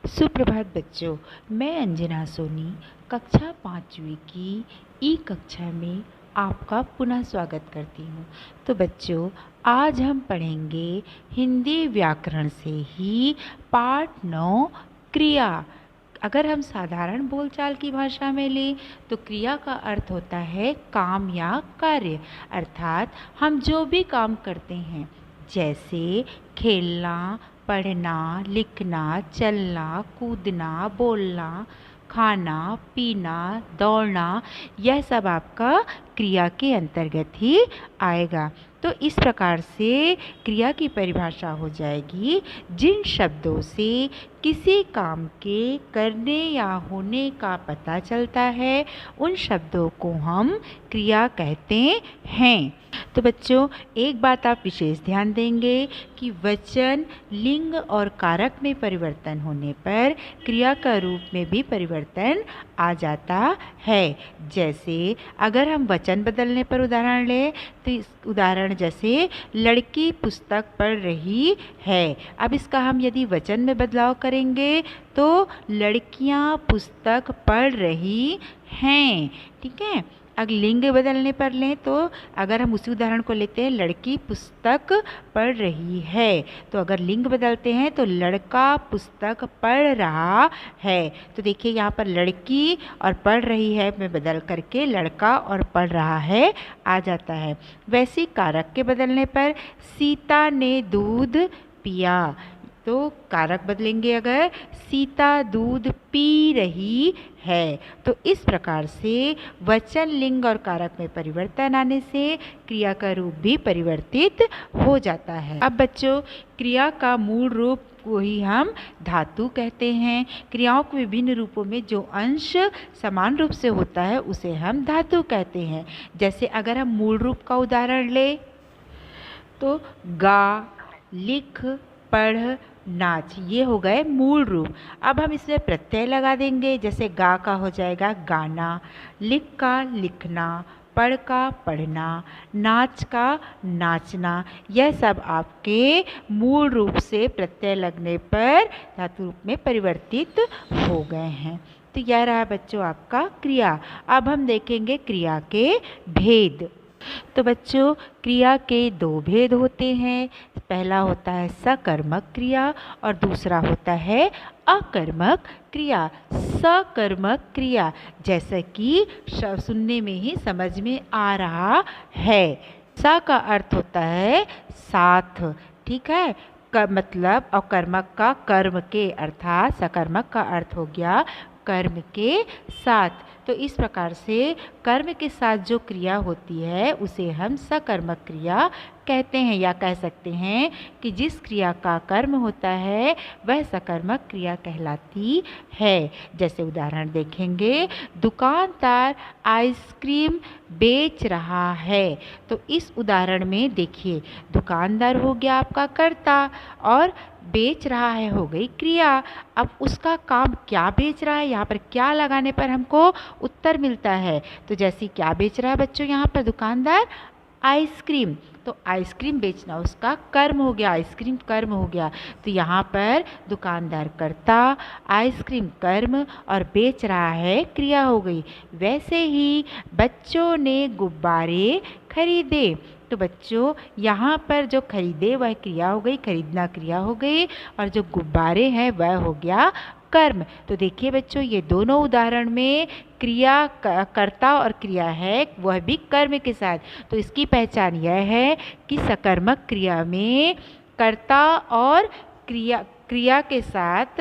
सुप्रभात बच्चों, मैं अंजना सोनी कक्षा 5वीं की ई कक्षा में आपका पुनः स्वागत करती हूँ। तो बच्चों, आज हम पढ़ेंगे हिंदी व्याकरण से ही पाठ 9 क्रिया। अगर हम साधारण बोलचाल की भाषा में लें तो क्रिया का अर्थ होता है काम या कार्य, अर्थात हम जो भी काम करते हैं जैसे खेलना, पढ़ना, लिखना, चलना, कूदना, बोलना, खाना, पीना, दौड़ना, यह सब आपका क्रिया के अंतर्गत ही आएगा। तो इस प्रकार से क्रिया की परिभाषा हो जाएगी जिन शब्दों से किसी काम के करने या होने का पता चलता है, उन शब्दों को हम क्रिया कहते हैं। तो बच्चों, एक बात आप विशेष ध्यान देंगे कि वचन, लिंग और कारक में परिवर्तन होने पर क्रिया का रूप में भी परिवर्तन आ जाता है। जैसे अगर हम वचन बदलने पर उदाहरण लें तो इस उदाहरण जैसे लड़की पुस्तक पढ़ रही है। अब इसका हम यदि वचन में बदलाव करेंगे तो लड़कियां पुस्तक पढ़ रही हैं। ठीक है। अगर लिंग बदलने पर लें तो अगर हम उसी उदाहरण को लेते हैं, लड़की पुस्तक पढ़ रही है, तो अगर लिंग बदलते हैं तो लड़का पुस्तक पढ़ रहा है। तो देखिए यहाँ पर लड़की और पढ़ रही है में बदल करके लड़का और पढ़ रहा है आ जाता है। वैसे कारक के बदलने पर सीता ने दूध पिया, तो कारक बदलेंगे अगर सीता दूध पी रही है। तो इस प्रकार से वचन, लिंग और कारक में परिवर्तन आने से क्रिया का रूप भी परिवर्तित हो जाता है। अब बच्चों, क्रिया का मूल रूप को ही हम धातु कहते हैं। क्रियाओं के विभिन्न रूपों में जो अंश समान रूप से होता है उसे हम धातु कहते हैं। जैसे अगर हम मूल रूप का उदाहरण लें तो गा, लिख, पढ़, नाच, ये हो गए मूल रूप। अब हम इसमें प्रत्यय लगा देंगे। जैसे गा का हो जाएगा गाना, लिख का लिखना, पढ़ का पढ़ना, नाच का नाचना। यह सब आपके मूल रूप से प्रत्यय लगने पर धातु रूप में परिवर्तित हो गए हैं। तो यह रहा बच्चों आपका क्रिया। अब हम देखेंगे क्रिया के भेद। तो बच्चों, क्रिया के दो भेद होते हैं। पहला होता है सकर्मक क्रिया और दूसरा होता है अकर्मक क्रिया। सकर्मक क्रिया जैसा कि सुनने में ही समझ में आ रहा है। स का अर्थ होता है साथ। ठीक है। मतलब अकर्मक का कर्म के, अर्थात सकर्मक का अर्थ हो गया कर्म के साथ। तो इस प्रकार से कर्म के साथ जो क्रिया होती है उसे हम सकर्मक क्रिया कहते हैं, या कह सकते हैं कि जिस क्रिया का कर्म होता है वह सकर्मक क्रिया कहलाती है। जैसे उदाहरण देखेंगे, दुकानदार आइसक्रीम बेच रहा है। तो इस उदाहरण में देखिए, दुकानदार हो गया आपका कर्ता और बेच रहा है हो गई क्रिया। अब उसका काम क्या बेच रहा है, यहाँ पर क्या लगाने पर हमको उत्तर मिलता है। तो जैसे क्या बेच रहा है बच्चों, यहाँ पर दुकानदार आइसक्रीम, तो आइसक्रीम बेचना उसका कर्म हो गया, आइसक्रीम कर्म हो गया। तो यहाँ पर दुकानदार कर्ता, आइसक्रीम कर्म और बेच रहा है क्रिया हो गई। वैसे ही बच्चों ने गुब्बारे खरीदे, तो बच्चों यहाँ पर जो खरीदे वह क्रिया हो गई, खरीदना क्रिया हो गई, और जो गुब्बारे हैं वह हो गया कर्म। तो देखिए बच्चों, ये दोनों उदाहरण में क्रिया कर्ता और क्रिया है वह भी कर्म के साथ। तो इसकी पहचान यह है कि सकर्मक क्रिया में कर्ता और क्रिया के साथ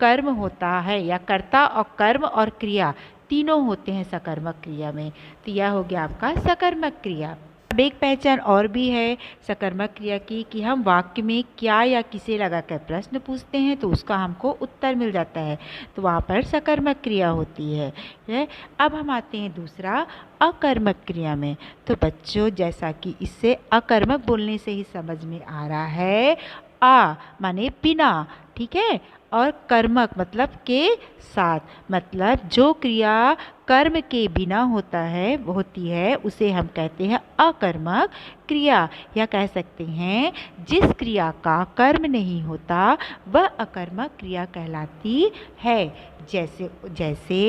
कर्म होता है, या कर्ता और कर्म और क्रिया तीनों होते हैं सकर्मक क्रिया में। तो यह हो गया आपका सकर्मक क्रिया। अब एक पहचान और भी है सकर्मक क्रिया की कि हम वाक्य में क्या या किसे लगाकर प्रश्न पूछते हैं तो उसका हमको उत्तर मिल जाता है, तो वहाँ पर सकर्मक क्रिया होती है। अब हम आते हैं दूसरा अकर्मक क्रिया में। तो बच्चों, जैसा कि इससे अकर्मक बोलने से ही समझ में आ रहा है, आ माने बिना। ठीक है। और कर्मक मतलब के साथ, मतलब जो क्रिया कर्म के बिना होती है उसे हम कहते हैं अकर्मक क्रिया, या कह सकते हैं जिस क्रिया का कर्म नहीं होता वह अकर्मक क्रिया कहलाती है। जैसे जैसे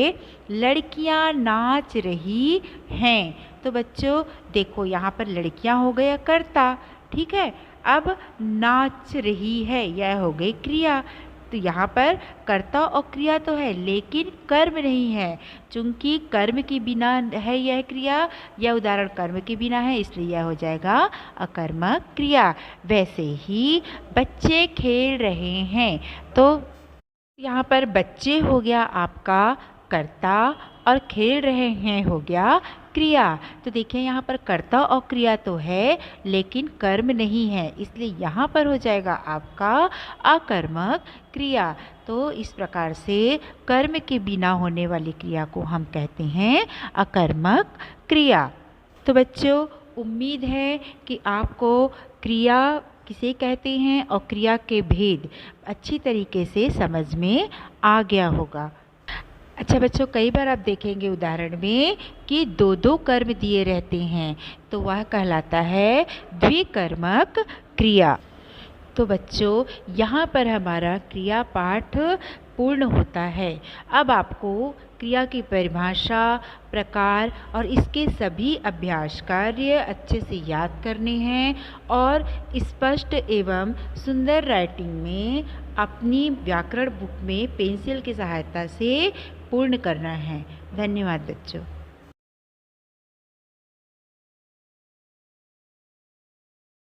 लड़कियां नाच रही हैं, तो बच्चों देखो यहाँ पर लड़कियां हो गया कर्ता, ठीक है। अब नाच रही है यह हो गई क्रिया। तो यहाँ पर कर्ता और क्रिया तो है लेकिन कर्म नहीं है, चूंकि कर्म के बिना है यह क्रिया, यह उदाहरण कर्म के बिना है, इसलिए यह हो जाएगा अकर्मक क्रिया। वैसे ही बच्चे खेल रहे हैं, तो यहाँ पर बच्चे हो गया आपका कर्ता और खेल रहे हैं हो गया क्रिया। तो देखिए यहाँ पर कर्ता और क्रिया तो है लेकिन कर्म नहीं है, इसलिए यहाँ पर हो जाएगा आपका अकर्मक क्रिया। तो इस प्रकार से कर्म के बिना होने वाली क्रिया को हम कहते हैं अकर्मक क्रिया। तो बच्चों उम्मीद है कि आपको क्रिया किसे कहते हैं और क्रिया के भेद अच्छी तरीके से समझ में आ गया होगा। अच्छा बच्चों, कई बार आप देखेंगे उदाहरण में कि दो दो कर्म दिए रहते हैं, तो वह कहलाता है द्विकर्मक क्रिया। तो बच्चों यहाँ पर हमारा क्रिया पाठ पूर्ण होता है। अब आपको क्रिया की परिभाषा, प्रकार और इसके सभी अभ्यास कार्य अच्छे से याद करने हैं और स्पष्ट एवं सुंदर राइटिंग में अपनी व्याकरण बुक में पेंसिल की सहायता से पूर्ण करना है। धन्यवाद बच्चों।